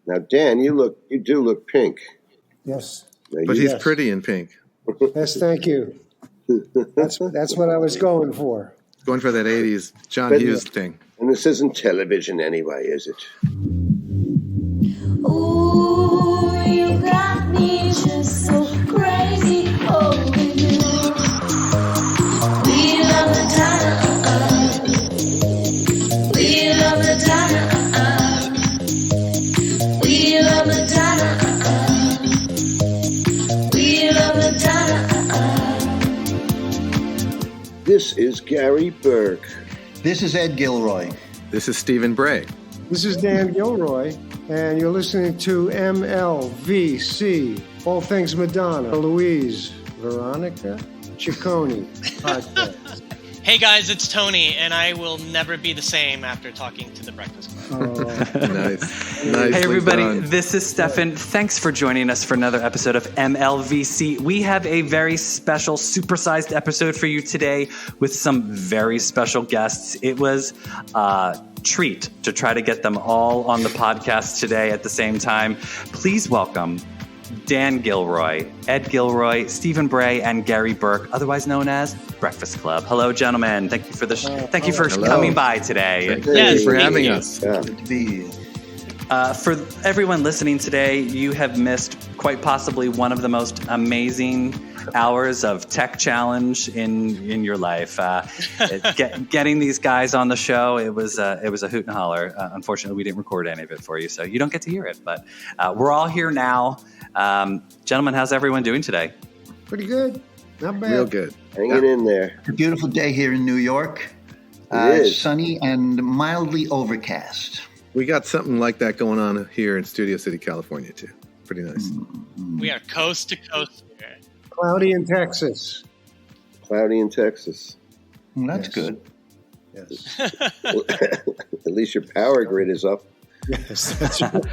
Now, Dan, you do look pink. Yes. But he's pretty in pink. Yes, thank you. That's what I was going for. Going for that 80s John Hughes thing. And this isn't television anyway, is it? Ooh, you got me just so crazy over you. We love Madonna. We love Madonna. We love Madonna. We love Madonna. This is Gary Burke. This is Ed Gilroy. This is Stephen Bray. This is Dan Gilroy, and you're listening to MLVC, All Things Madonna, Louise, Veronica, Ciccone podcast. Hey guys, it's Tony, and I will never be the same after talking to the Breakfast Club. Nice. Hey everybody, this is Stefan. Thanks for joining us for another episode of MLVC. We have a very special, supersized episode for you today with some very special guests. It was a treat to try to get them all on the podcast today at the same time. Please welcome Dan Gilroy, Ed Gilroy, Stephen Bray, and Gary Burke, otherwise known as Breakfast Club. Hello, gentlemen. Thank you for coming by today. Thank you for having us. Good to be here. For everyone listening today, you have missed quite possibly one of the most amazing hours of tech challenge in your life. Getting these guys on the show, it was a hoot and holler. Unfortunately, we didn't record any of it for you, so you don't get to hear it. But we're all here now. Gentlemen, how's everyone doing today? Pretty good. Not bad. Real good. Hanging in there. A beautiful day here in New York. It is. Sunny and mildly overcast. We got something like that going on here in Studio City, California, too. Pretty nice. We are coast to coast here. Cloudy in Texas. Cloudy in Texas. Well, that's good. Yes. At least your power grid is up. Yes, that's right.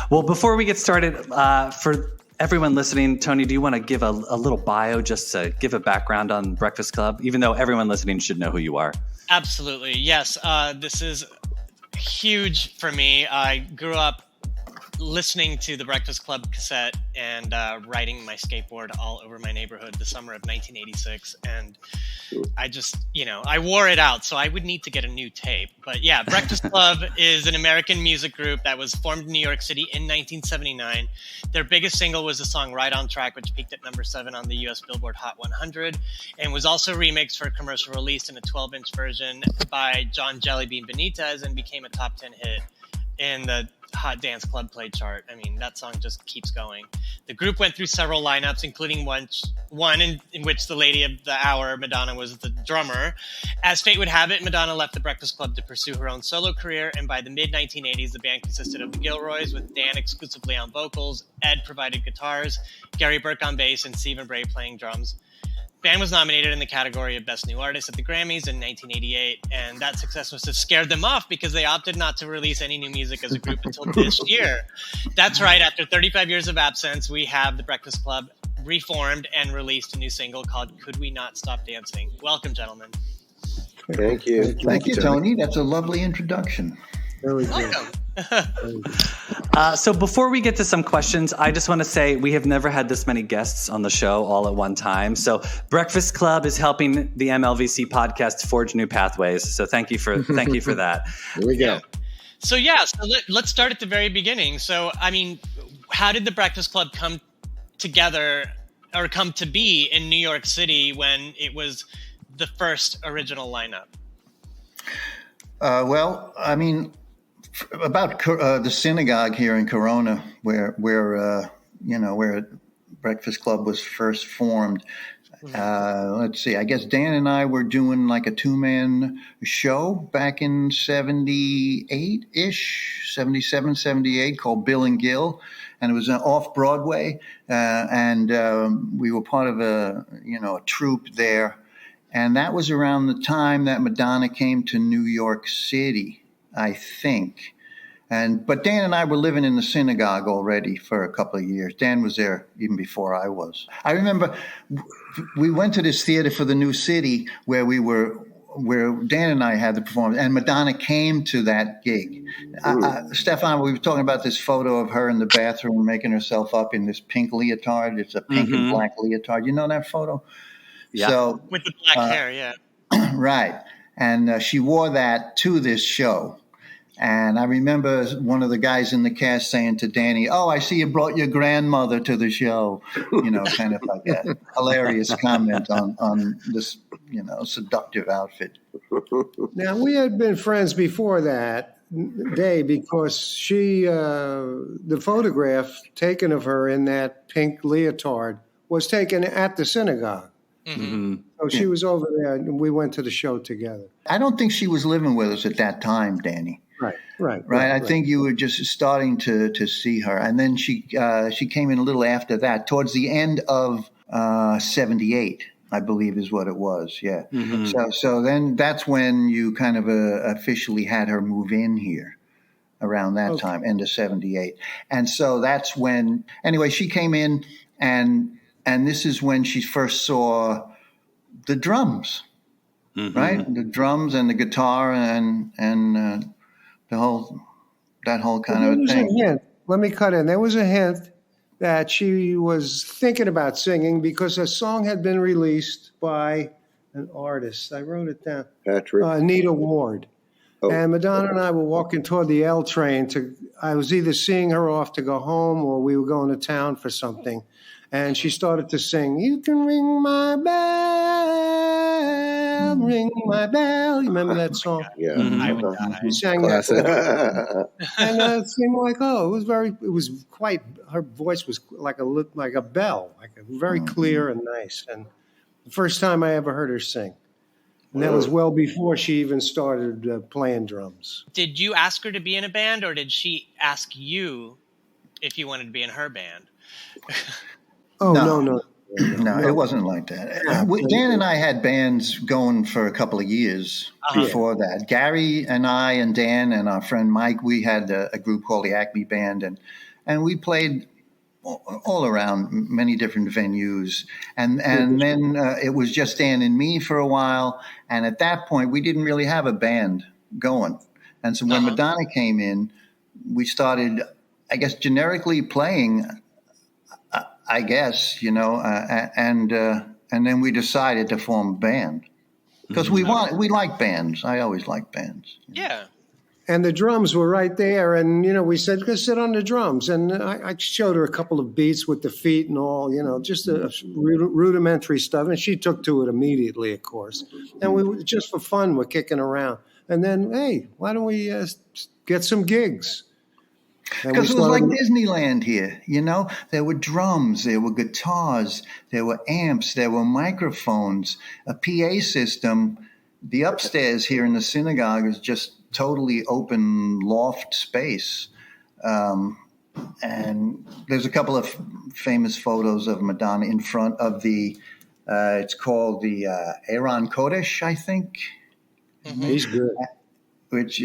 Well, before we get started, for everyone listening, Tony, do you want to give a little bio, just to give a background on Breakfast Club, even though everyone listening should know who you are? Absolutely. Yes. This is huge for me. I grew up listening to the Breakfast Club cassette and riding my skateboard all over my neighborhood the summer of 1986. And I just, I wore it out, so I would need to get a new tape. But yeah, Breakfast Club is an American music group that was formed in New York City in 1979. Their biggest single was the song Right on Track, which peaked at number 7 on the US Billboard Hot 100, and was also remixed for a commercial release in a 12-inch version by John Jellybean Benitez and became a top 10 hit in the Hot Dance Club Play chart. I mean, that song just keeps going. The group went through several lineups, including one in which the lady of the hour, Madonna, was the drummer. As fate would have it, Madonna left the Breakfast Club to pursue her own solo career, and by the mid-1980s, the band consisted of the Gilroys, with Dan exclusively on vocals, Ed provided guitars, Gary Burke on bass, and Stephen Bray playing drums. The band was nominated in the category of Best New Artist at the Grammys in 1988, and that success must have scared them off because they opted not to release any new music as a group until this year. That's right, after 35 years of absence, we have the Breakfast Club reformed and released a new single called Could We Not Stop Dancing. Welcome, gentlemen. Thank you. Thank you, Tony. That's a lovely introduction. Very good. Welcome. So before we get to some questions, I just want to say we have never had this many guests on the show all at one time. So Breakfast Club is helping the MLVC podcast forge new pathways. So thank you for that. Here we go. So let's start at the very beginning. So, I mean, how did the Breakfast Club come together or come to be in New York City when it was the first original lineup? Well, I mean, about the synagogue here in Corona, where Breakfast Club was first formed. Let's see, I guess Dan and I were doing like a 2-man show back in 78-ish, 77, 78, called Bill and Gil. And it was off Broadway. And we were part of a troupe there. And that was around the time that Madonna came to New York City, I think. But Dan and I were living in the synagogue already for a couple of years. Dan was there even before I was. I remember we went to this theater for the New City where we were where Dan and I had the performance, and Madonna came to that gig. Stefan, we were talking about this photo of her in the bathroom making herself up in this pink leotard. It's a pink and black leotard. You know that photo? Yeah. So, With the black hair, yeah. right. And she wore that to this show. And I remember one of the guys in the cast saying to Danny, "Oh, I see you brought your grandmother to the show." You know, kind of like a hilarious comment on this, you know, seductive outfit. Now, we had been friends before that day because she, the photograph taken of her in that pink leotard was taken at the synagogue. So she was over there, and we went to the show together. I don't think she was living with us at that time, Danny. Right. I think you were just starting to see her, and then she came in a little after that, towards the end of '78, I believe is what it was. Yeah. So then that's when you kind of officially had her move in here, around that time, end of '78, and so that's when. Anyway, she came in, and this is when she first saw the drums, right? The drums and the guitar and that whole kind of thing. Let me cut in. There was a hint that she was thinking about singing because a song had been released by an artist. I wrote it down. Patrick. Anita Ward. And Madonna and I were walking toward the L train. I was either seeing her off to go home or we were going to town for something. And she started to sing, "You can ring my bell, ring my bell." You remember that song? Yeah. I would die. She sang that. And it seemed like, her voice was like a bell, very clear and nice. And the first time I ever heard her sing. And that was well before she even started playing drums. Did you ask her to be in a band, or did she ask you if you wanted to be in her band? No, it wasn't like that. Dan and I had bands going for a couple of years before that. Gary and I and Dan and our friend Mike, we had a group called the Acme Band, and we played all around many different venues. And then it was just Dan and me for a while. And at that point, we didn't really have a band going. And so when Madonna came in, we started, I guess, generically playing, I guess, you know, and then we decided to form a band because we like bands. I always like bands. Yeah. And the drums were right there. And, you know, we said, go sit on the drums. And I showed her a couple of beats with the feet and all, you know, just rudimentary stuff. And she took to it immediately, of course. And we were just for fun, we're kicking around. And then, hey, why don't we get some gigs? Because it was like Disneyland here, you know. There were drums, there were guitars, there were amps, there were microphones, a PA system. The upstairs here in the synagogue is just totally open loft space. And there's a couple of famous photos of Madonna in front of the, it's called the Aron Kodesh, I think. He's good. Which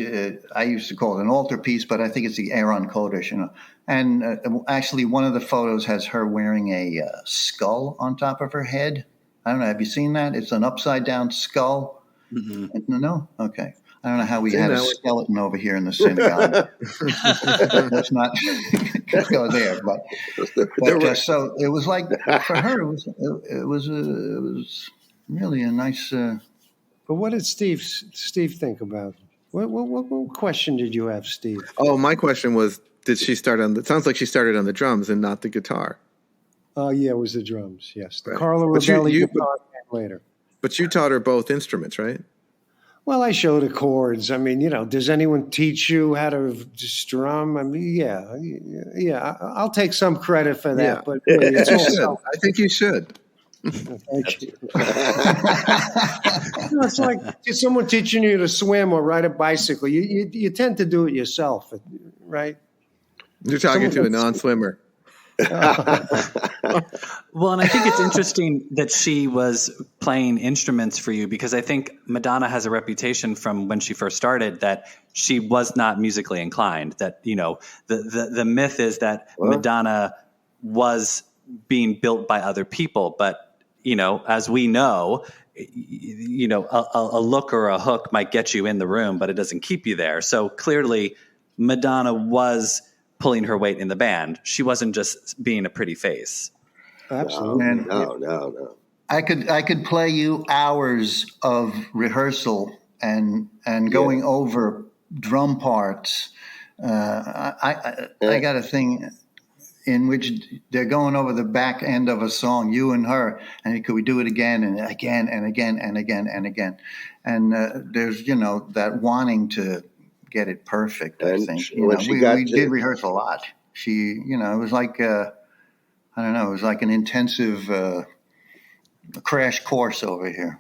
I used to call it an altarpiece, but I think it's the Aron Kodesh, you know. And actually, one of the photos has her wearing a skull on top of her head. I don't know. Have you seen that? It's an upside-down skull. No? Okay. I don't know how we had a skeleton over here in the synagogue. Let's not go there. But so it was like, for her, it was really a nice... But what did Steve think about it? What question did you have, Steve? Oh, my question was, did she start on it sounds like she started on the drums and not the guitar. Yeah, it was the drums, yes. The Right. Carla But you- Rovelli you- guitar came later. But you taught her both instruments, right? Well, I showed her chords. I mean, you know, does anyone teach you how to strum? I mean, yeah. I'll take some credit for that, Yeah. but really, it's You all should. self. I think you should. Thank you. You know, it's like someone teaching you to swim or ride a bicycle. You tend to do it yourself, right? You're talking to a non-swimmer. Well, and I think it's interesting that she was playing instruments for you because I think Madonna has a reputation from when she first started that she was not musically inclined. That, you know, the myth is that Madonna was being built by other people. But, you know, as we know, a look or a hook might get you in the room, but it doesn't keep you there. So clearly Madonna was pulling her weight in the band. She wasn't just being a pretty face. Absolutely. No. I could play you hours of rehearsal and going over drum parts. I got a thing in which they're going over the back end of a song, you and her, and could we do it again and again and again and again and again? And there's that wanting to get it perfect. I think we did rehearse a lot. It was like it was like an intensive crash course over here.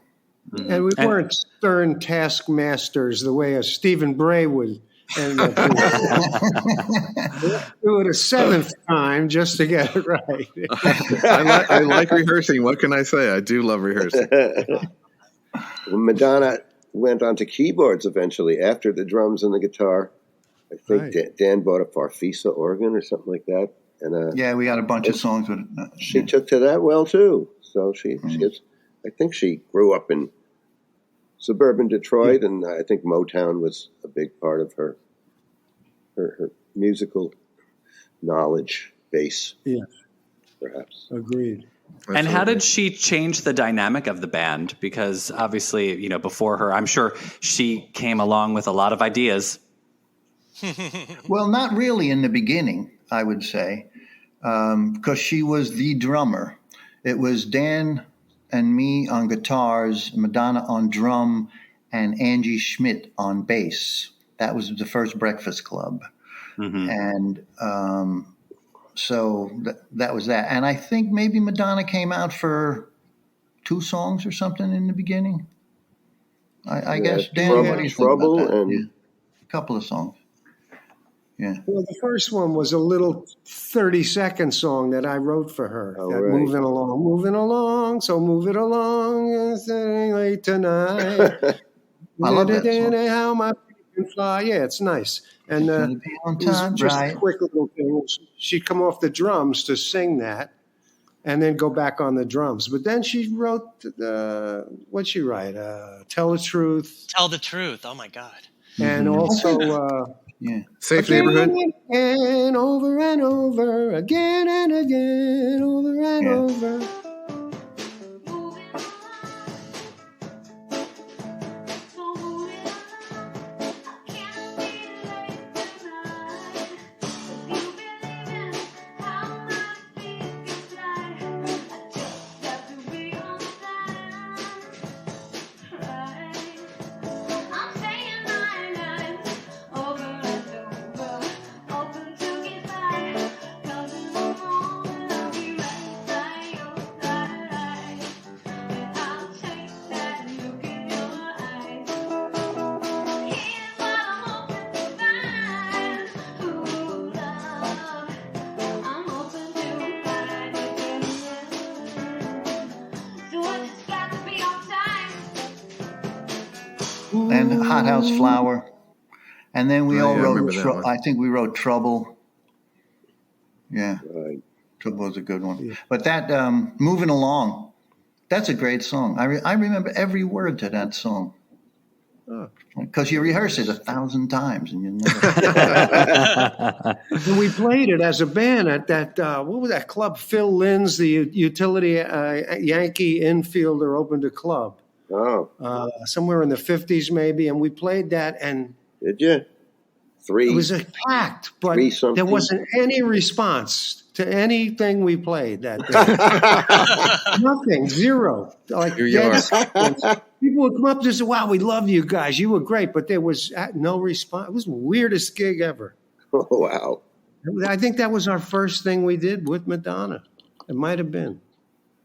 And we weren't stern taskmasters the way a Stephen Bray would end up doing. Do it a seventh time just to get it right. I like rehearsing. What can I say? I do love rehearsing. Madonna went on to keyboards eventually after the drums and the guitar. I think Dan bought a Farfisa organ or something like that. And we got a bunch of songs with it. She took to that well too. So she is, I think she grew up in suburban Detroit, and I think Motown was a big part of her musical knowledge base. Yeah, perhaps. Agreed. And how did she change the dynamic of the band? Because obviously, before her, I'm sure she came along with a lot of ideas. Well, not really in the beginning, I would say, because she was the drummer. It was Dan and me on guitars, Madonna on drum, and Angie Schmidt on bass. That was the first Breakfast Club. Mm-hmm. And so that was that. And I think maybe Madonna came out for 2 songs or something in the beginning. I guess Dan had Trouble and a couple of songs. Yeah. Well, the first one was a little 30-second song that I wrote for her. Moving along, so move it along, it's late tonight. I love that song. How my feet can fly. Yeah, it's nice. And it was just a quick little thing. She'd come off the drums to sing that and then go back on the drums. But then she wrote, what'd she write? Tell the Truth. Tell the Truth. Oh, my God. And also... Yeah. Safe again Neighborhood. And over, again and again, over and over. And Hot House Flower. And then we all wrote, I think we wrote Trouble. Yeah. Right. Trouble was a good one. Yeah. But that, Moving Along, that's a great song. I remember every word to that song. Because you rehearse it 1,000 times and you never. And we played it as a band at that, what was that club? Phil Lynn's, the utility Yankee infielder, opened a club. Oh. Somewhere in the 50s maybe, and we played that, and did you? 3. It was packed, but there wasn't any response to anything we played that day. Nothing, zero. Like people would come up and say, "Wow, we love you guys. You were great," but there was no response. It was the weirdest gig ever. Oh, wow. I think that was our first thing we did with Madonna. It might have been.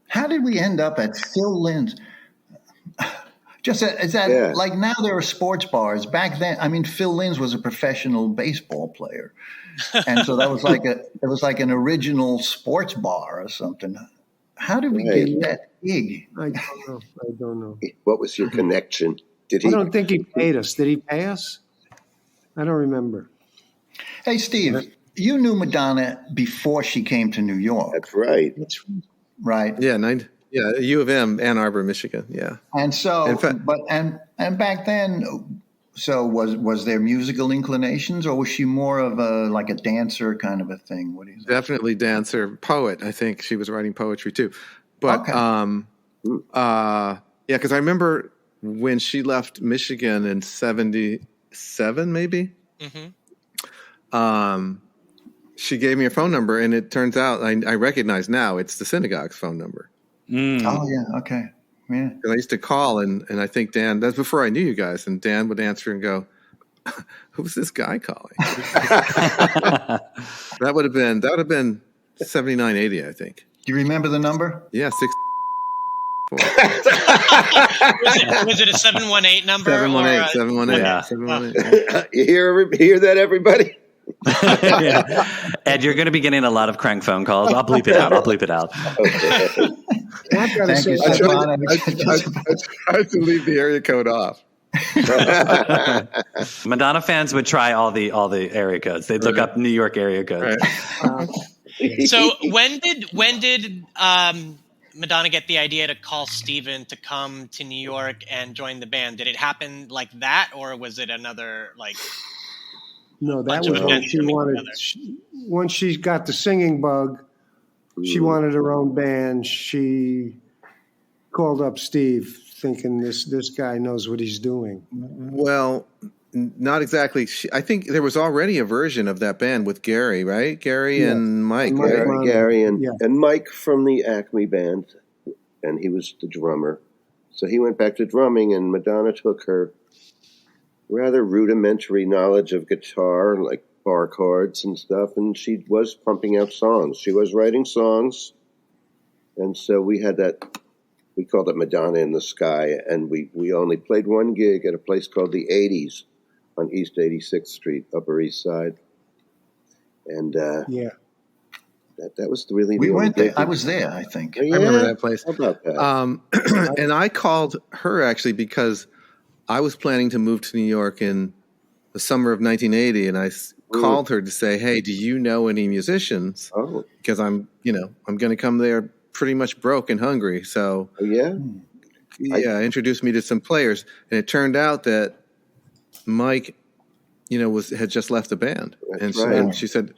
How did we end up at Phil Lynn's? Like now there are sports bars. Back then, I mean, Phil Lynn's was a professional baseball player, and so that was like an original sports bar or something. How did we get that gig? I don't know. What was your connection? I don't think he paid us. Did he pay us? I don't remember. Hey, Steve, you knew Madonna before she came to New York. That's right. Right. Yeah, Yeah, U of M, Ann Arbor, Michigan. Yeah. And so, In fact- but and back then, so was there musical inclinations, or was she more of a like a dancer kind of a thing? What do you think? Definitely dancer, poet. I think she was writing poetry too. But Okay. yeah, because I remember when she left Michigan in 77, maybe. Mm-hmm. She gave me a phone number, and it turns out I recognize now it's the synagogue's phone number. Oh yeah, okay, yeah. 'Cause I used to call, and I think Dan. That's before I knew you guys, and Dan would answer and go, "Who's this guy calling?" that would have been 79, 80, I think. Do you remember the number? Yeah, 6. Was it a 718 number? 718, or 718, Yeah. 718. You hear that, everybody? Yeah. Ed, you're going to be getting a lot of crank phone calls. I'll bleep it out. Okay. I've got to Thank say, you, I Stefan. tried to leave the area code off. Madonna fans would try all the area codes. They'd look up New York area codes. Right. So when did Madonna get the idea to call Stephen to come to New York and join the band? Did it happen like that, or was it another like? no, that bunch was of when events she coming wanted. together? Once she got the singing bug, she wanted her own band. She called up Steve, thinking this guy knows what he's doing. Well, not exactly. I think there was already a version of that band with Gary, right? Gary Yes. and Mike. And Mike. right? Gary and, Yeah. and Mike from the Acme band, and he was the drummer. So he went back to drumming, and Madonna took her rather rudimentary knowledge of guitar, like bar chords and stuff, and she was pumping out songs. She was writing songs, and so we had that. We called it Madonna in the Sky, and we only played one gig at a place called the 80s on East 86th Street, Upper East Side, and Yeah. that was really We the only went there. gig. I was there, I think. Oh, yeah? I remember that place. How about that? And I called her actually because I was planning to move to New York in the summer of 1980, and I called her to say, "Hey, do you know any musicians? Oh, Because I'm going to come there pretty much broke and hungry." So yeah. yeah, introduced me to some players, and it turned out that Mike, had just left the band, That's and right. and she said,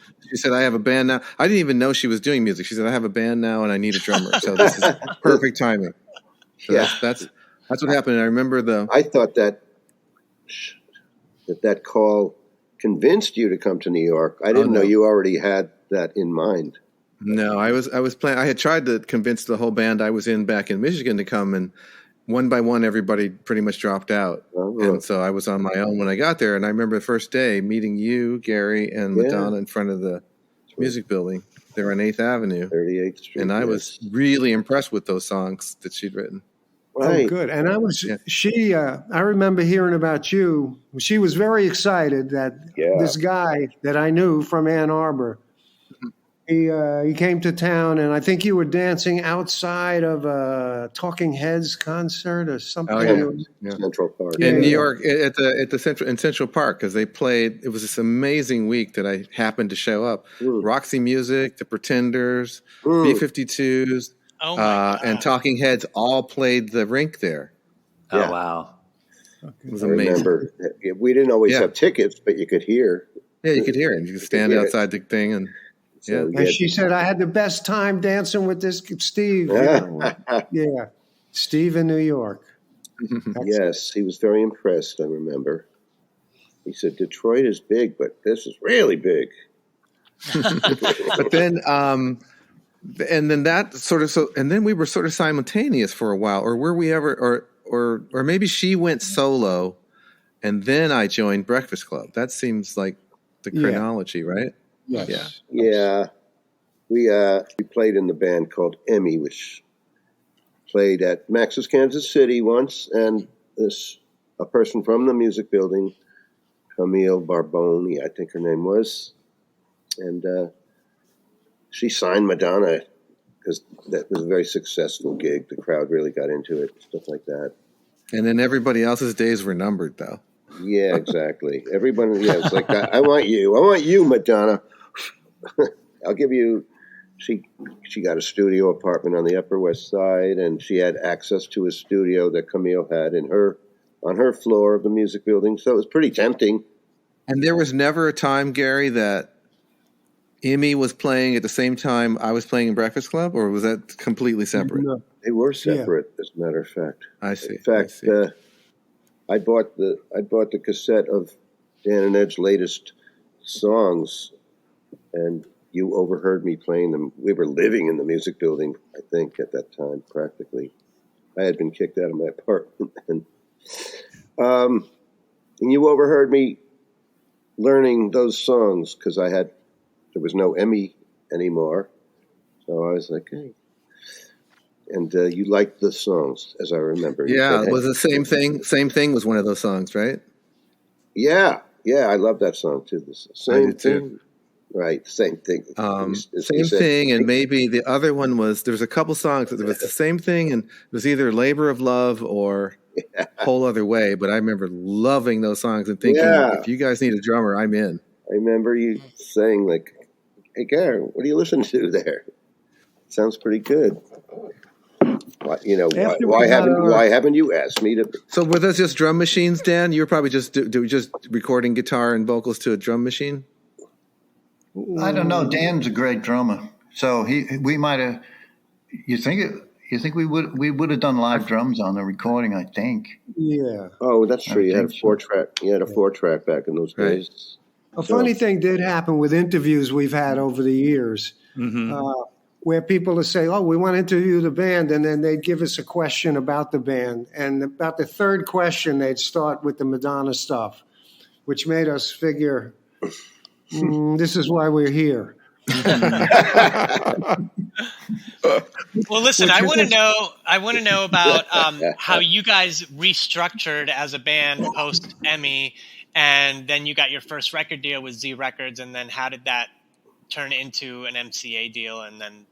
"I have a band now." I didn't even know she was doing music. She said, "I have a band now, and I need a drummer." So this is perfect timing. So Yeah. that's what happened. And I remember I thought that call convinced you to come to New York. I didn't no. know you already had that in mind. No, I was planning. I had tried to convince the whole band I was in back in Michigan to come, and one by one, everybody pretty much dropped out. Oh. And so I was on my own when I got there. And I remember the first day meeting you, Gary, and Yeah. Madonna in front of the music building there on 8th Avenue. 38th Street. And I yes. was really impressed with those songs that she'd written. right. Oh, good. And I was, Yeah. I remember hearing about you. She was very excited that Yeah. this guy that I knew from Ann Arbor, he came to town, and I think you were dancing outside of a Talking Heads concert or something. Oh, yeah. Yeah. Central Park. Yeah. In New York, at the Central Park, because they played. It was this amazing week that I happened to show up. Roxy Music, The Pretenders, B-52s, Oh my God. and Talking Heads all played the rink there. Oh, Yeah. wow. It was I amazing. remember. We didn't always Yeah. have tickets, but you could hear. Yeah, you could hear it. You could stand hear it. outside the thing, and So And she said, I had the best time dancing with this Steve. You know. Yeah. Steve in New York. yes, he was very impressed, I remember. He said, Detroit is big, but this is really big. but then and then that sort of and then we were sort of simultaneous for a while, or were we ever, or maybe she went solo, and then I joined Breakfast Club. That seems like the chronology, right? Yes. Yeah. Yeah. We played in the band called Emmy, which played at Max's Kansas City once, and a person from the music building, Camille Barboni, I think her name was, and she signed Madonna because that was a very successful gig. The crowd really got into it, stuff like that. And then everybody else's days were numbered, though. Yeah, exactly. Everybody, it's like, I want you, Madonna. I'll give you she got a studio apartment on the Upper West Side, and she had access to a studio that Camille had on her floor of the music building. So it was pretty tempting. And there was never a time, Gary, that Emmy was playing at the same time I was playing in Breakfast Club, or was that completely separate? No. They were separate, as a matter of fact. I see. In fact, I bought the cassette of Dan and Ed's latest songs, and you overheard me playing them. We were living in the music building, I think, at that time, practically. I had been kicked out of my apartment, and you overheard me learning those songs because there was no Emmy anymore, so I was like, hey. And you liked the songs, as I remember. Yeah, it was the same thing. Same thing was one of those songs, right? Yeah, I love that song too. The same did too. thing, right? Same thing. Same thing, and maybe the other one was. There was a couple songs that was the same thing, and it was either "Labor of Love" or "Whole Other Way." But I remember loving those songs and thinking, if you guys need a drummer, I'm in. I remember you saying like, "Hey, Gary, what are you listening to there? Sounds pretty good." Why haven't you asked me to? So were those just drum machines, Dan? You were probably just recording guitar and vocals to a drum machine. I don't know. Dan's a great drummer, so we might have. You think we would have done live drums on the recording? I think. Yeah. Oh, that's true. You had a 4-track. You had a 4-track back in those days. A funny thing did happen with interviews we've had over the years. Mm-hmm. Where people would say, oh, we want to interview the band, and then they'd give us a question about the band. And about the third question, they'd start with the Madonna stuff, which made us figure, this is why we're here. Well, listen, I want to know about how you guys restructured as a band post Emmy, and then you got your first record deal with Z Records, and then how did that turn into an MCA deal, and then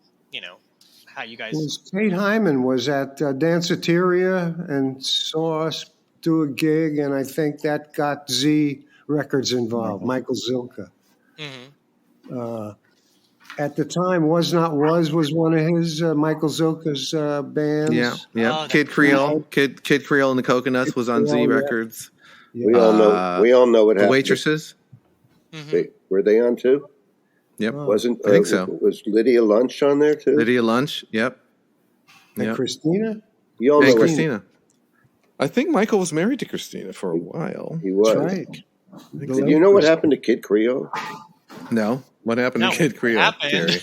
how you guys. Kate Hyman was at Danceteria and saw us do a gig, and I think that got Z Records involved. Michael Zilka. Mm-hmm. At the time, Was Not Was one of his Michael Zilka's bands. Yeah. Oh, Kid Creole, Kid Creole and the Coconuts was on Z Records. Yeah. We all know what The happened. Waitresses. Mm-hmm. Were they on too? Yep. I think so. Was Lydia Lunch on there too? Lydia Lunch. Yep. And Christina? You all know And what- Christina. I think Michael was married to Christina for a while. He was. That's right. Did you know what happened to Kid Creole? No. What happened to Kid Creole? Happened. Gary?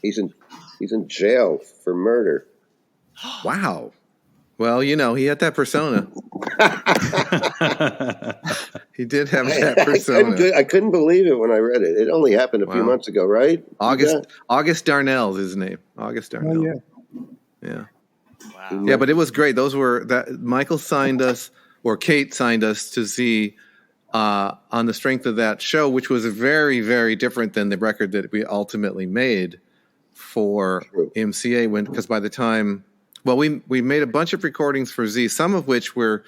He's in jail for murder. Wow. Well, he had that persona. He did have that persona. I couldn't believe it when I read it. It only happened a few months ago, right? August Darnell's his name. August Darnell. Oh, Yeah. Wow. Yeah, but it was great. Those were that Michael signed us, or Kate signed us to Z on the strength of that show, which was very, very different than the record that we ultimately made for MCA. Because by the time, we made a bunch of recordings for Z, some of which were,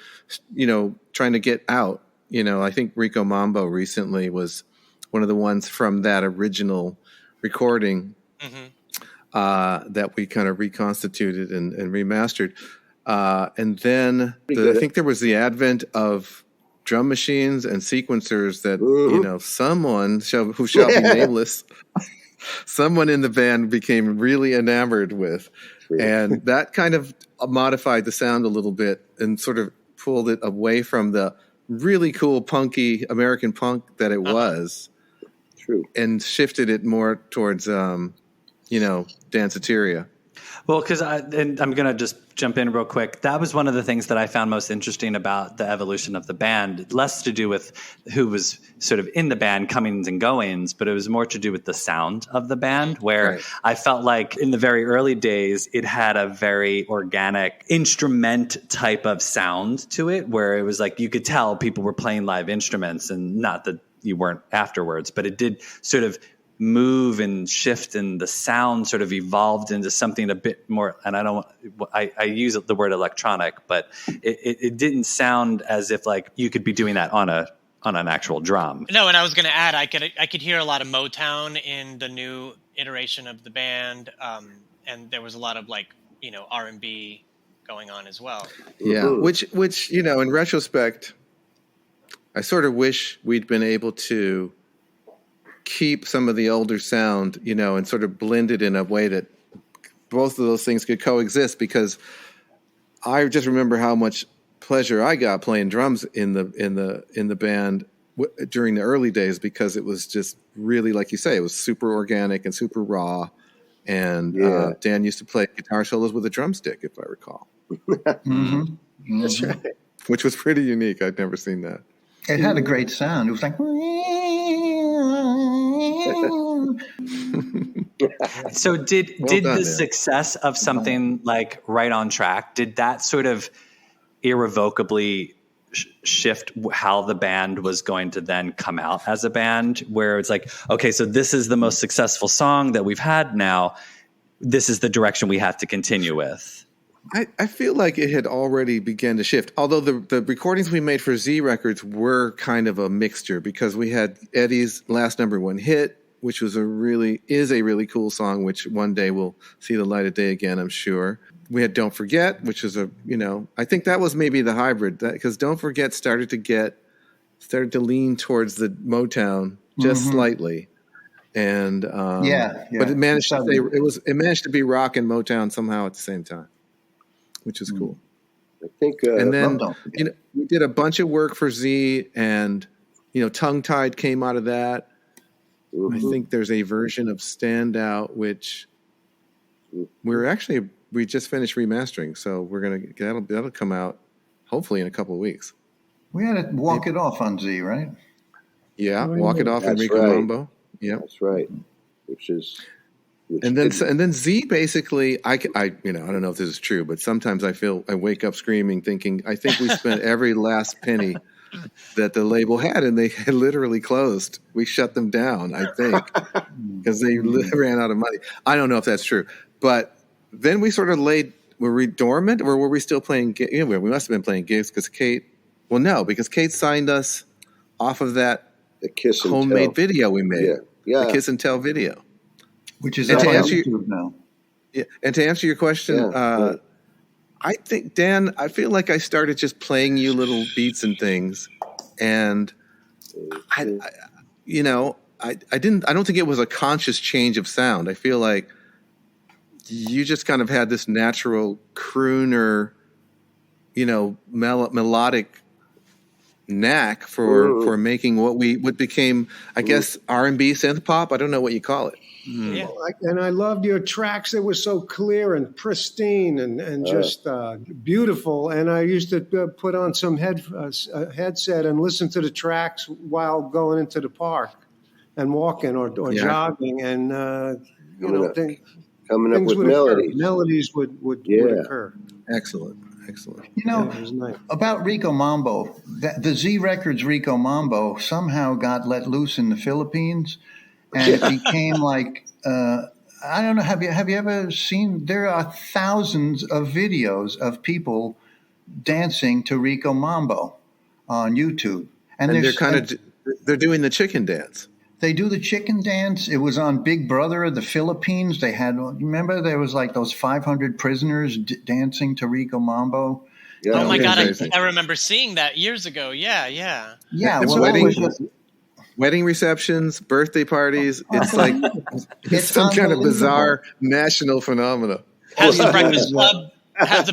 trying to get out. I think Rico Mambo recently was one of the ones from that original recording. Mm-hmm. That we kind of reconstituted and remastered. And then I think there was the advent of drum machines and sequencers that, someone who shall be nameless, someone in the band became really enamored with. And that kind of modified the sound a little bit and sort of pulled it away from the really cool punky American punk that it was. True. And shifted it more towards, Danceteria. Well, because I'm going to just jump in real quick. That was one of the things that I found most interesting about the evolution of the band. Less to do with who was sort of in the band, comings and goings, but it was more to do with the sound of the band, where I felt like in the very early days, it had a very organic instrument type of sound to it, where it was like you could tell people were playing live instruments, and not that you weren't afterwards, but it did sort of move and shift, and the sound sort of evolved into something a bit more, and I use the word electronic, but it didn't sound as if like you could be doing that on an actual drum. No, and I was going to add, I could hear a lot of Motown in the new iteration of the band, and there was a lot of like R&B going on as well. Yeah, Mhm. which in retrospect, I sort of wish we'd been able to keep some of the older sound, and sort of blend it in a way that both of those things could coexist, because I just remember how much pleasure I got playing drums in the band during the early days, because it was just really, like you say, it was super organic and super raw. And Yeah. Dan used to play guitar solos with a drumstick, if I recall, Mm-hmm. That's right. which was pretty unique. I'd never seen that. It had a great sound. It was like. So did Well did done, the Dan. success of something like Right on Track, did that sort of irrevocably shift how the band was going to then come out as a band, where it's like, okay, so this is the most successful song that we've had now, this is the direction we have to continue with? I feel like it had already begun to shift, although the recordings we made for Z Records were kind of a mixture, because we had Eddie's last #1 hit, which was a really cool song, which one day will see the light of day again, I'm sure. We had Don't Forget, which is I think that was maybe the hybrid, because Don't Forget started to lean towards the Motown just slightly. And but it managed to be rock and Motown somehow at the same time, which is cool. I think, And then Don't Forget. we did a bunch of work for Z, and Tongue Tied came out of that. I think there's a version of Stand Out, which we just finished remastering, so that'll come out hopefully in a couple of weeks. We had to walk it off on Z, right? Yeah, Walk It Off, That's Enrico right. Mambo. Yeah. that's right. And then Z basically, I don't know if this is true, but sometimes I wake up screaming, thinking, I think we spent every last penny that the label had, and they had literally closed. We shut them down, I think, because they ran out of money. I don't know if that's true, but then we sort of were we dormant, or were we still playing? We must have been playing gigs, because Kate signed us off of that the Kiss and homemade Tell. video we made, Yeah. the Kiss and Tell video. Which is And up to on answer YouTube now. Yeah, and to answer your question, Yeah. I think, Dan, I feel like I started just playing you little beats and things, and I don't think it was a conscious change of sound. I feel like you just kind of had this natural crooner, melodic knack for making what became, I guess, R&B synth pop. I don't know what you call it. Yeah. And I loved your tracks. They were so clear and pristine and just beautiful. And I used to put on some headset and listen to the tracks while going into the park and walking or jogging. And, Coming up things with would melodies. occur. Melodies would occur. Excellent. It was nice. About Rico Mambo, the Z Records Rico Mambo somehow got let loose in the Philippines, and it became like I don't know. Have you ever seen? There are thousands of videos of people dancing to Rico Mambo on YouTube, And they're doing the chicken dance. They do the chicken dance. It was on Big Brother of the Philippines. They had, remember, there was like those 500 prisoners dancing to Rico Mambo. Yeah. Oh my God, Amazing. I remember seeing that years ago. Yeah. Yeah, It's well, that was just, wedding receptions, birthday parties. It's like It's some kind of unbelievable. bizarre national phenomena. Has the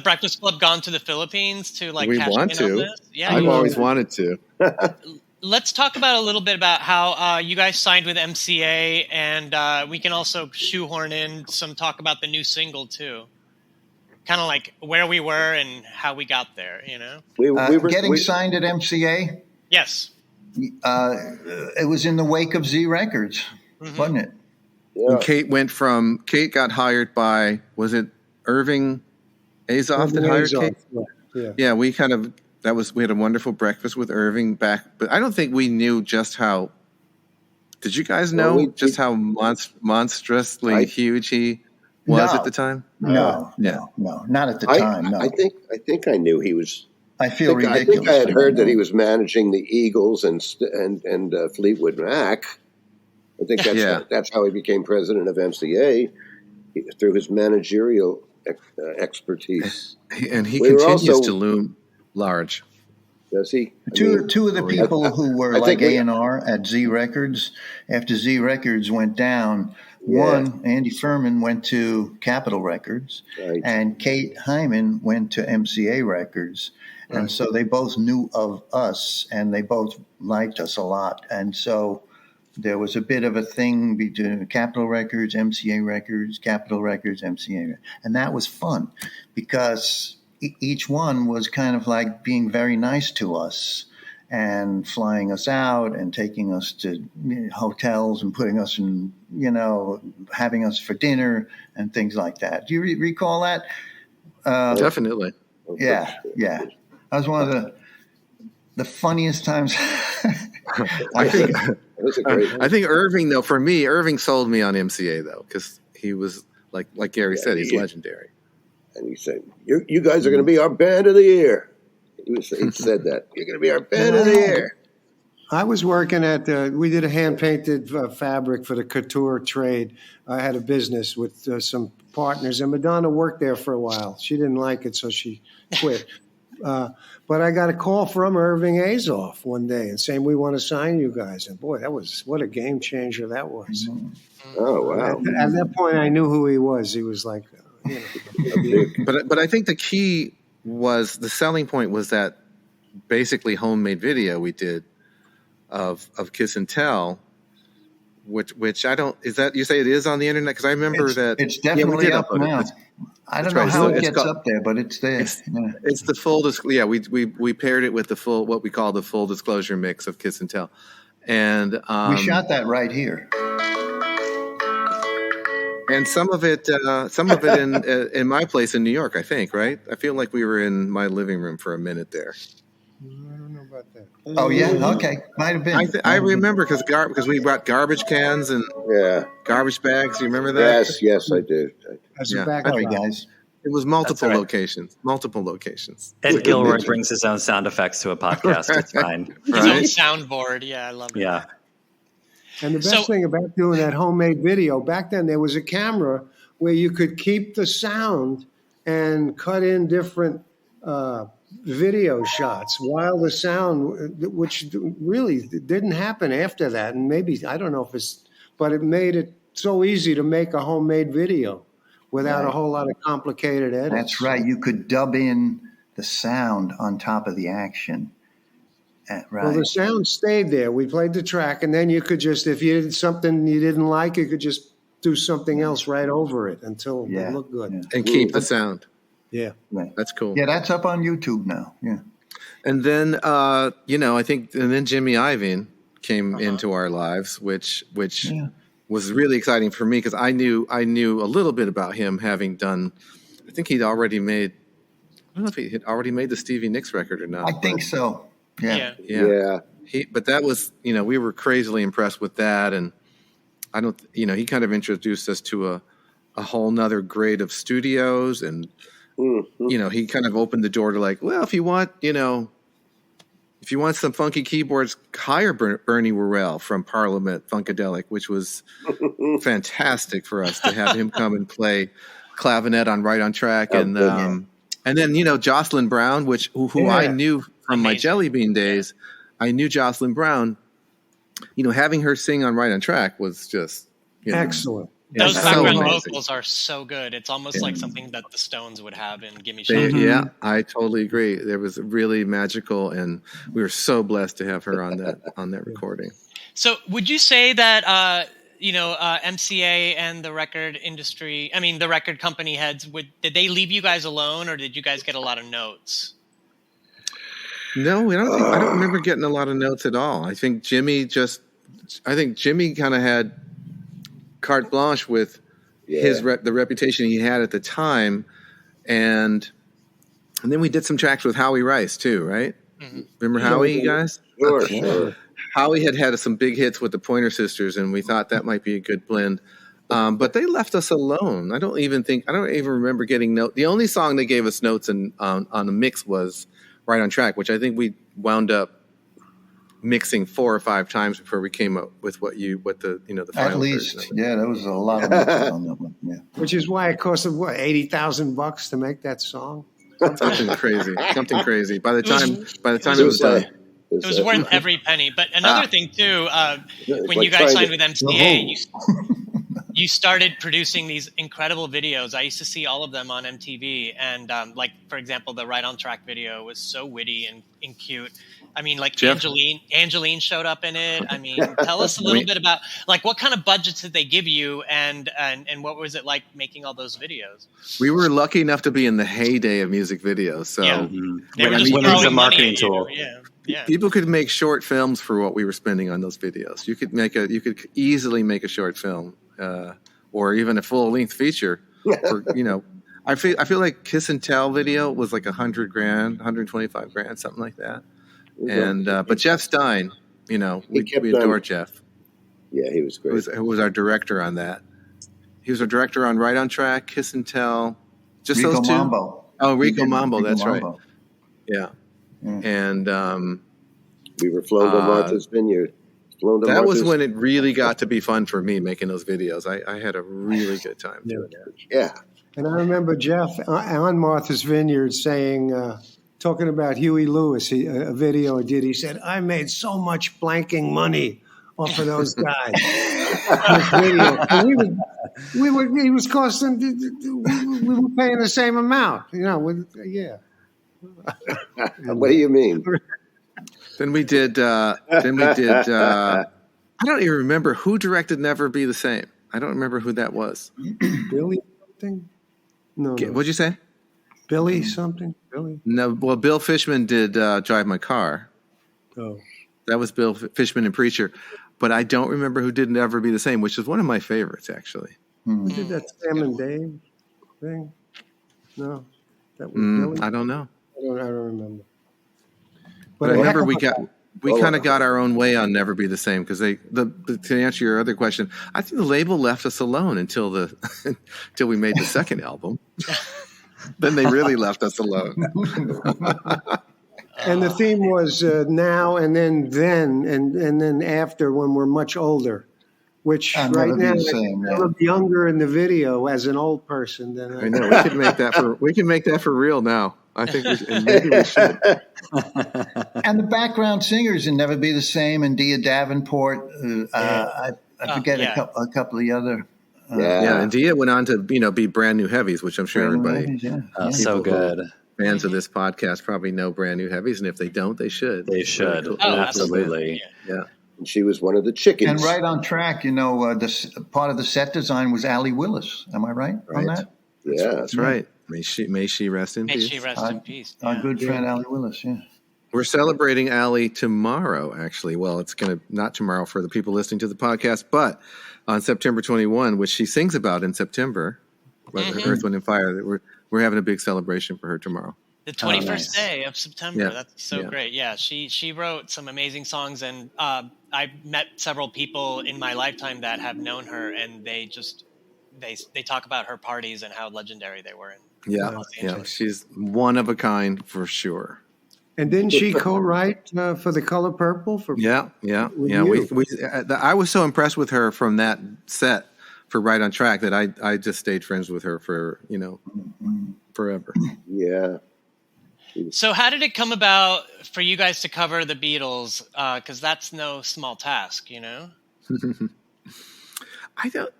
Breakfast Club gone to the Philippines to like We cash want in on to. this? Yeah, I've you always should. wanted to. Let's talk about a little bit about how you guys signed with MCA, and we can also shoehorn in some talk about the new single too. Kind of like where we were and how we got there, We were getting signed at MCA. Yes. It was in the wake of Z Records, wasn't it? Yeah. Kate got hired by, was it Irving Azoff that hired Kate? Yeah, we had a wonderful breakfast with Irving back, but I don't think we knew just how. Did you guys know how monstrously huge he was at the time? No, not at the time. No, I think I knew he was. I feel I ridiculous. think I had heard that he was managing the Eagles and Fleetwood Mac. I think Yeah. that's how he became president of MCA, through his managerial expertise. And he We were continues also- to loom large. Does he? I Two mean, of the people who were I like think we- A&R at Z Records, after Z Records went down, one, Andy Furman, went to Capitol Records, Right. and Kate Hyman went to MCA Records. And so they both knew of us, and they both liked us a lot. And so there was a bit of a thing between Capitol Records, MCA Records, Capitol Records, MCA. And that was fun because each one was kind of like being very nice to us and flying us out and taking us to hotels and putting us in, having us for dinner and things like that. Do you recall that? Definitely. Yeah. That was one of the funniest times. I think That was a great one. I think Irving, though, for me, Irving sold me on MCA, though, because he was, like Gary said, he's legendary. And he said, you guys are going to be our band of the year. He said that. You're going to be our band of the year. I was working at, we did a hand-painted fabric for the couture trade. I had a business with some partners, and Madonna worked there for a while. She didn't like it, so she quit. But I got a call from Irving Azoff one day and saying, we want to sign you guys. And boy, what a game changer that was. Oh, wow. At that point, I knew who he was. He was like, But I think the key was, the selling point was that basically homemade video we did of Kiss and Tell, which I don't, is that, you say it is on the internet? Because I remember that It's definitely up now. I don't know how it gets up there, but it's there. It's the full we paired it with the full, what we call the full disclosure mix of Kiss and Tell. And we shot that right here. And some of it in my place in New York, I think, right? I feel like we were in my living room for a minute there. I don't know about that. Oh yeah, okay, might have been. I remember because we brought garbage cans and garbage bags. You remember that? Yes, I do. As a backup. Sorry, guys. It was multiple right. locations. Ed Gilroy brings his own sound effects to a podcast. It's fine. His own Right? soundboard. Yeah, I love it. Yeah. And the best thing about doing that homemade video, back then there was a camera where you could keep the sound and cut in different video shots while the sound, which really didn't happen after that. And maybe, I don't know but it made it so easy to make a homemade video without a whole lot of complicated edits. That's right. You could dub in the sound on top of the action. Right. Well, the sound stayed there. We played the track, and then you could just, if you did something you didn't like, you could just do something else right over it until it looked good. Yeah. And keep the sound. Yeah. Right. That's cool. Yeah, that's up on YouTube now. Yeah. And then I think, and then Jimmy Iovine came into our lives, which was really exciting for me because I knew a little bit about him, having done. I think he'd already made. I don't know if he had already made the Stevie Nicks record or not. I think so. Yeah. But that was, we were crazily impressed with that, and he kind of introduced us to a whole nother grade of studios, and he kind of opened the door to like, well, if you want some funky keyboards, hire Bernie Worrell from Parliament Funkadelic, which was fantastic for us to have him come and play clavinet on Right on Track, and then Jocelyn Brown, who I knew from my Jelly Bean days. I knew Jocelyn Brown. Having her sing on Right on Track was just excellent. Those so background amazing. vocals are so good. It's almost like something that the Stones would have in "Gimme Shelter." Yeah, I totally agree. There was really magical, and we were so blessed to have her on that recording. So, would you say that MCA and the record industry, the record company heads, did they leave you guys alone, or did you guys get a lot of notes? No, I don't remember getting a lot of notes at all. I think Jimmy kind of had carte blanche with the reputation he had at the time, and then we did some tracks with Howie Rice too, right? Mm-hmm. Remember Howie, guys? Sure. Howie had some big hits with the Pointer Sisters, and we thought that might be a good blend. But they left us alone. I don't even remember getting notes. The only song they gave us notes on the mix was Right on Track, which I think we wound up mixing 4 or 5 times before we came up with the final At least, version. yeah, there was a lot of mixing on that one. Yeah. Which is why it cost them, what, $80,000 to make that song? Something crazy. By the time It it was done. It was worth every penny. But another thing too, when like you guys trying signed to- with MCA, you started producing these incredible videos. I used to see all of them on MTV, and like for example, the Right on Track video was so witty and cute. I mean, like Jeff? Angeline showed up in it. I mean, tell us a little bit about like what kind of budgets did they give you, and what was it like making all those videos? We were lucky enough to be in the heyday of music videos. So Yeah. They were When just it was throwing a money marketing at you. tool. Yeah. people could make short films for what we were spending on those videos. You could easily make a short film, or even a full length feature. For, I feel like Kiss and Tell video was like $100,000, $125,000, something like that. And but Jeff Stein, we kept adore on- Jeff. Yeah, he was great. Who was our director on that? He was our director on Right on Track, Kiss and Tell, just Rico those two. Mambo. Oh, He Rico did Mambo, Rico that's Mambo. right. Yeah, Yeah. and We were flown to Martha's Vineyard. that was when it really got to be fun for me making those videos. I had a really good time doing that. Yeah. And I remember Jeff on Martha's Vineyard saying, talking about Huey Lewis, a video he did. He said, "I made so much blanking money off of those guys." This video. And he was costing. We were paying the same amount. Yeah. What do you mean? Then we did. I don't even remember who directed Never Be the Same. I don't remember who that was. Billy something? No. What'd you say? Billy something? Billy? No. Well, Bill Fishman did Drive My Car. Oh. That was Bill Fishman and Preacher. But I don't remember who did Never Be the Same, which is one of my favorites, actually. Who did that Sam and Dave thing? No. That was Billy? I don't know. I don't remember. But I a remember heck of we kind of got our own way on Never Be the Same because to answer your other question, I think the label left us alone until we made the second album. Then they really left us alone. And the theme was now and then and then after when we're much older, which I'll right never be now the same, I yeah. look younger in the video as an old person than I know we can make that for real now. I think maybe we should. And the background singers in Never Be the Same and Dia Davenport. I forget yeah. a couple of the other. Yeah, and Dia went on to be Brand New Heavies, which I'm sure everybody So good. fans of this podcast probably know Brand New Heavies, and if they don't, they should. They should. Really cool. Oh, Absolutely. Yeah. And she was one of the chickens. And Right on Track, the part of the set design was Allie Willis. Am I right on that? Yeah. That's right. May she rest in May peace. she rest in peace. Our good friend Allie Willis, yeah. We're celebrating Allie tomorrow, actually. Well, it's going to not tomorrow for the people listening to the podcast, but on September 21, which she sings about in September, Earth, Wind, and Fire. We're having a big celebration for her tomorrow. The 21st nice. day of September. Yeah. That's so Yeah. great. Yeah, she wrote some amazing songs, and I've met several people in my lifetime that have known her, and they talk about her parties and how legendary they were. Yeah, Los yeah, Angeles. she's one of a kind for sure. And didn't she co-write for The Color Purple? Yeah. you. I was so impressed with her from that set for Right on Track that I just stayed friends with her for forever. Yeah. So how did it come about for you guys to cover the Beatles? Because that's no small task, I don't.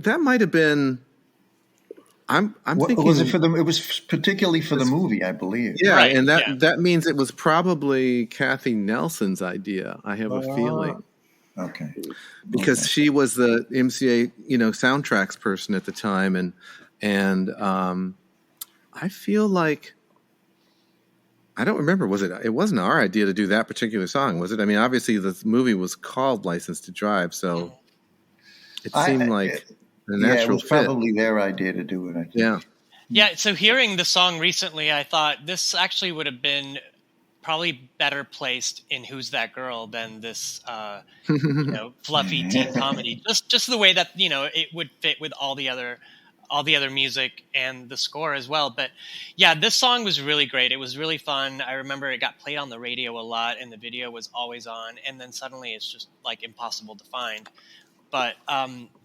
That might have been. I'm thinking. Was it for them? It was particularly for the movie, I believe. Yeah, Right, and yeah. that means it was probably Kathy Nelson's idea. I have a feeling Okay. because she was the MCA, soundtracks person at the time, and I feel like I don't remember. It wasn't our idea to do that particular song, was it? I mean, obviously the movie was called License to Drive, so it seemed like a natural it was fit. probably their idea to do it, I think. Yeah. Yeah, so hearing the song recently, I thought this actually would have been probably better placed in Who's That Girl than this fluffy teen comedy. Just the way that, it would fit with all the other all the other music and the score as well. But yeah, this song was really great. It was really fun. I remember it got played on the radio a lot, and the video was always on. And then suddenly it's just like impossible to find. But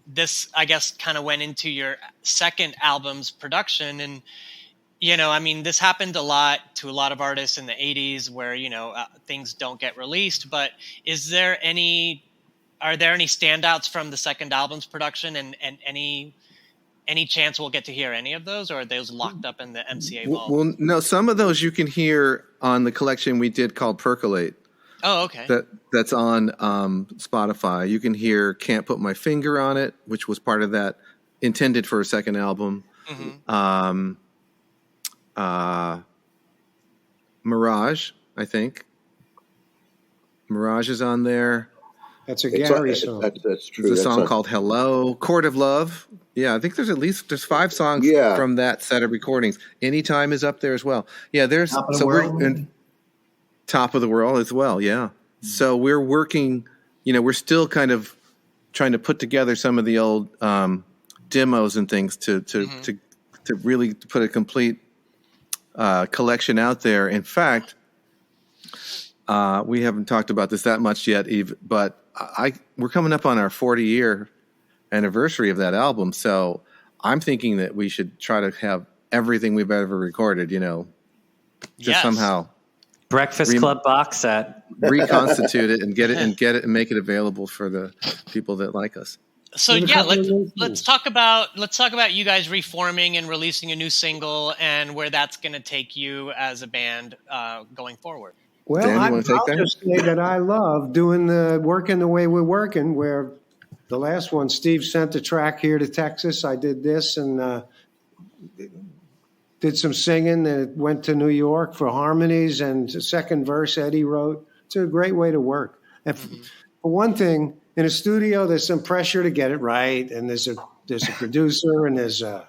this, I guess, kind of went into your second album's production. And, you know, I mean, this happened a lot to a lot of artists in the 80s where, you know, things don't get released. But are there any standouts from the second album's production, and any chance we'll get to hear any of those, or are those locked up in the MCA vault? Well, no, some of those you can hear on the collection we did called Percolate. Oh, okay. That's on Spotify. You can hear Can't Put My Finger on It, which was part of that, intended for a second album. Mm-hmm. Mirage, I think. Mirage is on there. That's a Gary song. That's true. There's a That's song called Hello, Court of Love. Yeah, I think there's 5 songs from that set of recordings. Anytime is up there as well. Yeah, there's Top of the World. Top of the World as well. Yeah. Mm-hmm. So we're working. You know, we're still kind of trying to put together some of the old demos and things to really put a complete collection out there. In fact, we haven't talked about this that much yet, Eve, but we're coming up on our 40-year anniversary of that album. So I'm thinking that we should try to have everything we've ever recorded, you know, just somehow Breakfast Club box set, reconstitute it and get it and make it available for the people that like us. So yeah, let's talk about you guys reforming and releasing a new single and where that's going to take you as a band going forward. Well, Dan, I'll just say that I love doing working the way we're working, where the last one, Steve sent the track here to Texas. I did this and did some singing, and it went to New York for harmonies, and the second verse Eddie wrote. It's a great way to work. And for one thing, in a studio, there's some pressure to get it right, and there's a producer, and there's a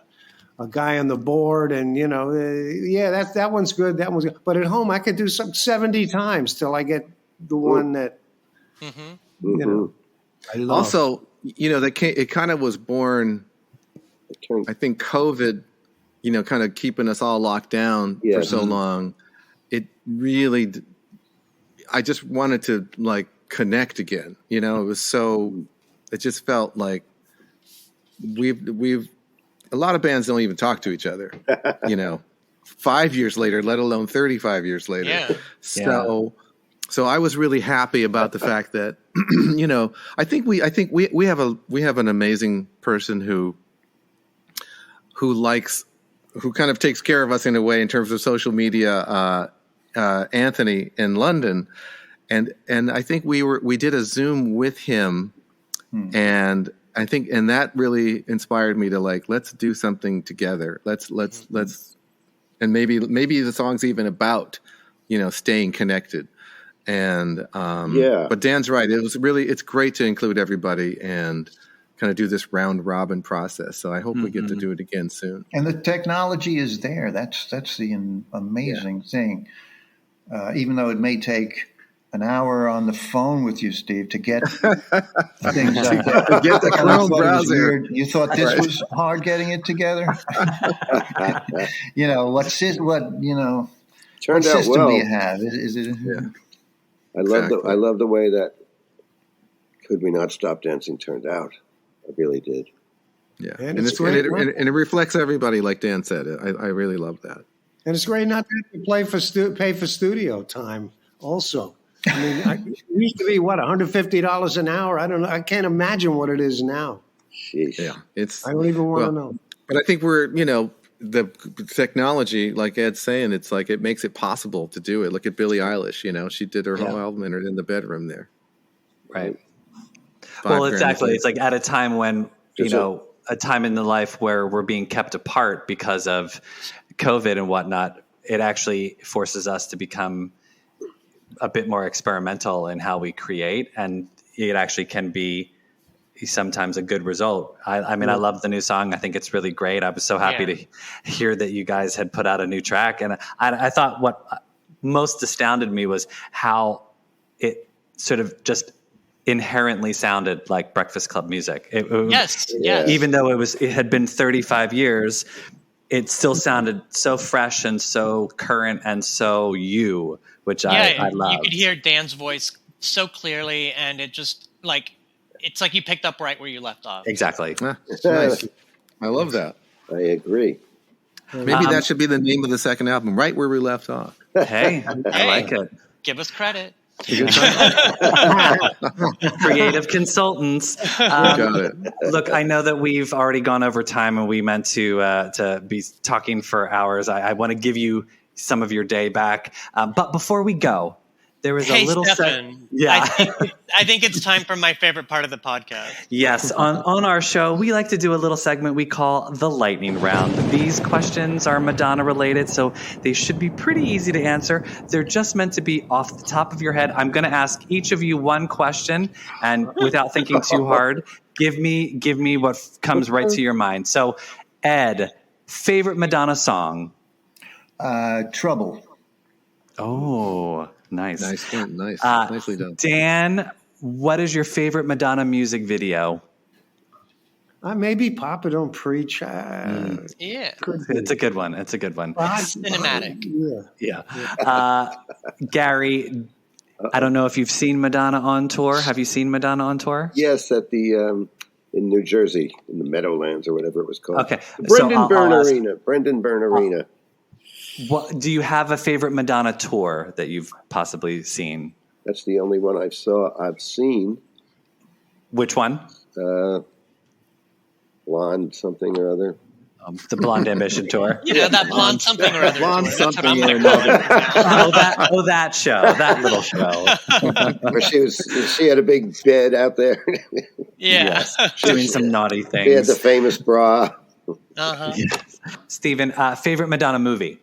guy on the board, and you know, that one's good, that one's good. But at home, I could do some 70 times till I get the one that you know I love. Also, you know, it kind of was born. I think COVID, you know, kind of keeping us all locked down for so long. It really, I just wanted to like connect again. You know, it just felt like we've. A lot of bands don't even talk to each other, you know, 5 years later, let alone 35 years later. Yeah. So I was really happy about the fact that, you know, I think we have an amazing person who kind of takes care of us in a way in terms of social media, Anthony in London. And I think we did a Zoom with him and that really inspired me to like, let's do something together. Let's, and maybe the song's even about, you know, staying connected. And, but Dan's right. It's great to include everybody and kind of do this round robin process. So I hope we get to do it again soon. And the technology is there. That's the amazing thing. Even though it may take an hour on the phone with you, Steve, to get things like that. Get the Chrome browser. You thought this was hard getting it together? You know, what system do you have? Is it? I love the way that Could We Not Stop Dancing turned out. I really did. Yeah, and it reflects everybody, like Dan said. I really love that. And it's great not to have to pay for studio time also. I mean, it used to be $150 an hour. I don't know. I can't imagine what it is now. Sheesh. Yeah, I don't even want to know. But I think we're, you know, the technology, like Ed's saying, it's like it makes it possible to do it. Look at Billie Eilish. You know, she did her whole album in the bedroom there. Right. Well, exactly. It's like at a time when a time in the life where we're being kept apart because of COVID and whatnot. It actually forces us to become a bit more experimental in how we create, and it actually can be sometimes a good result. I mean, I love the new song. I think it's really great. I was so happy to hear that you guys had put out a new track. And I thought what most astounded me was how it sort of just inherently sounded like Breakfast Club music. Yes. Even though it had been 35 years, it still sounded so fresh and so current and so you, which I love. You could hear Dan's voice so clearly, and it just it's like you picked up right where you left off. Exactly. It's nice. I love that. I agree. Maybe that should be the name of the second album, Right Where We Left Off. Hey, I like it. Give us credit. Creative consultants. Got it. Look, I know that we've already gone over time and we meant to be talking for hours. I want to give you some of your day back. But before we go, there was a little Stephen, I think it's time for my favorite part of the podcast. Yes, on our show, we like to do a little segment we call the lightning round. These questions are Madonna related, so they should be pretty easy to answer. They're just meant to be off the top of your head. I'm going to ask each of you one question, and without thinking too hard, give me what comes right to your mind. So, Ed, favorite Madonna song? Trouble. Oh, nice. Nicely done. Dan, what is your favorite Madonna music video? Maybe Papa Don't Preach. Yeah. It's a good one. Cinematic. Yeah. Gary, I don't know if you've seen Madonna on tour. Have you seen Madonna on tour? Yes, at the in New Jersey, in the Meadowlands or whatever it was called. Okay. Brendan Byrne Arena. What, do you have a favorite Madonna tour that you've possibly seen? That's the only one I've seen. Which one? Blonde something or other. The Blonde Ambition tour. That blonde something or other. Blonde tour. something or another. that show, that little show. Where she had a big bed out there. Yeah. Yes, doing some naughty things. She had the famous bra. Uh-huh. Yes. Stephen, favorite Madonna movie?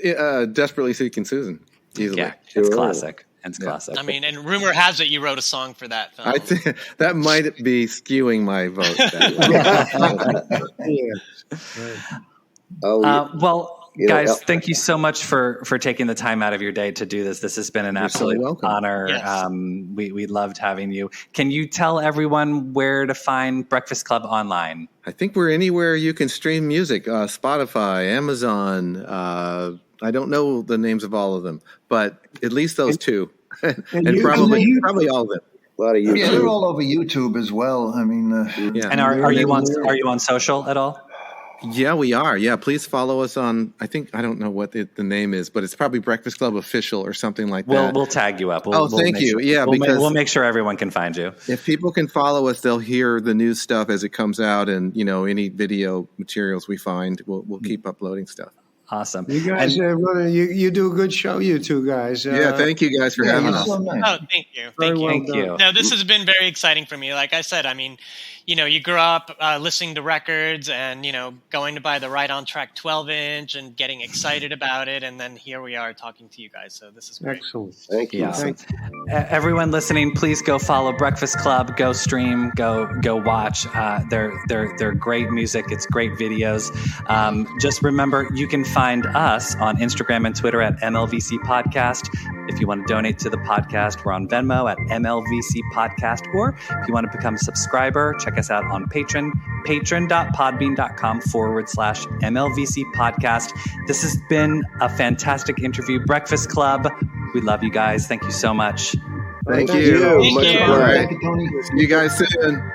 Desperately Seeking Susan. Easily. Yeah, it's classic. It's classic. I mean, and rumor has it you wrote a song for that film. I think that might be skewing my vote. Well, guys, thank you so much for taking the time out of your day to do this. This has been an absolute honor. Yes. We loved having you. Can you tell everyone where to find Breakfast Club online? I think we're anywhere you can stream music. Spotify, Amazon. I don't know the names of all of them, but at least those two, and probably all of them. A lot of YouTube. Yeah, they're all over YouTube as well. I mean, And are you on social at all? Yeah, we are. Yeah, please follow us on. I don't know what the name is, but it's probably Breakfast Club Official or something like that. We'll tag you up. Thank you. Yeah, because we'll make sure everyone can find you. If people can follow us, they'll hear the new stuff as it comes out, and any video materials we find, we'll keep uploading stuff. Awesome. You guys, you do a good show, you two guys. Thank you guys for having us. So nice. Oh, thank you. Thank you. No, this has been very exciting for me. Like I said, I mean, you grew up listening to records and, going to buy the Right on Track 12-inch and getting excited about it. And then here we are talking to you guys. So this is great. Excellent. Thank you. Yeah. Everyone listening, please go follow Breakfast Club. Go stream. Go watch. They're great music. It's great videos. Just remember, you can find us on Instagram and Twitter at MLVC Podcast. If you want to donate to the podcast, we're on Venmo at MLVC Podcast. Or if you want to become a subscriber, check us out on Patreon, patreon.podbean.com/MLVC Podcast. This has been a fantastic interview. Breakfast Club, we love you guys. Thank you so much. Thank you. Much you. obliged. Thank you, Tony. See you guys soon.